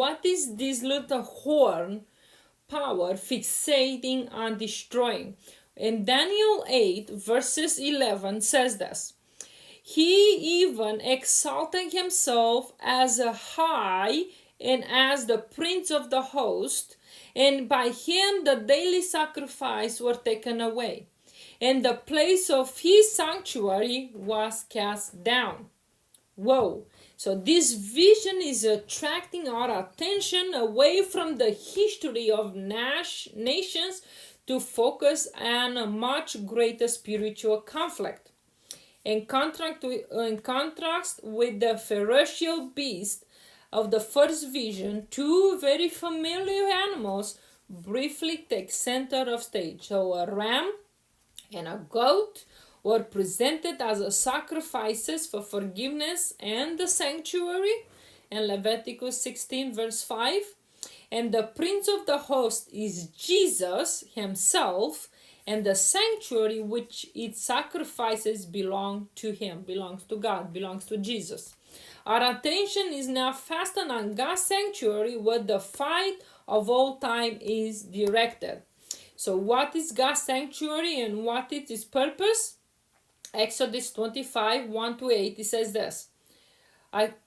what is this little horn power fixating and destroying? In Daniel 8 verses 11 says this: he even exalted himself as a high and as the prince of the host, and by him the daily sacrifice were taken away, and the place of his sanctuary was cast down. Whoa. So this vision is attracting our attention away from the history of nations to focus on a much greater spiritual conflict. In contrast with the ferocious beast of the first vision, two very familiar animals briefly take center of stage. So a ram and a goat were presented as sacrifices for forgiveness and the sanctuary in Leviticus 16 verse 5. And the prince of the host is Jesus himself, and the sanctuary which its sacrifices belong to him, belongs to God, belongs to Jesus. Our attention is now fastened on God's sanctuary, where the fight of all time is directed. So what is God's sanctuary and what is its purpose? Exodus 25, 1-8, it says this,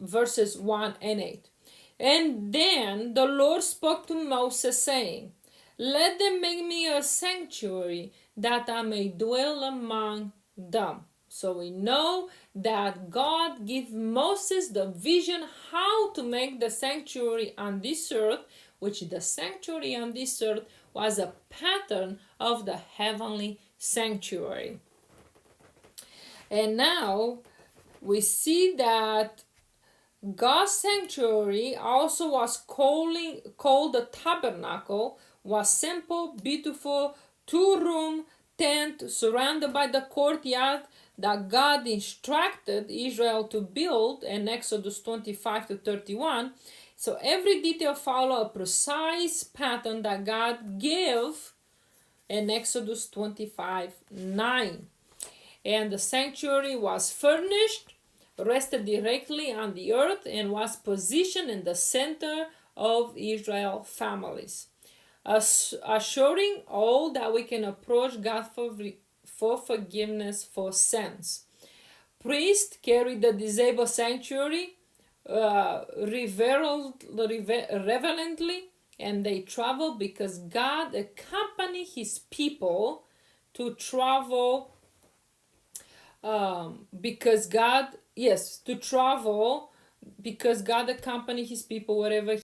verses 1 and 8. And then the Lord spoke to Moses, saying, let them make me a sanctuary, that I may dwell among them. So we know that God gave Moses the vision how to make the sanctuary on this earth, which the sanctuary on this earth was a pattern of the heavenly sanctuary. And now we see that God's sanctuary also was called the tabernacle, was simple, beautiful, two-room tent surrounded by the courtyard that God instructed Israel to build in Exodus 25-31. So every detail followed a precise pattern that God gave in Exodus 25:9. And the sanctuary was furnished, rested directly on the earth, and was positioned in the center of Israel families, assuring all that we can approach God for forgiveness for sins. Priests carried the disabled sanctuary reverently, and they traveled because God accompanied his people to travel. Because God accompanied his people wherever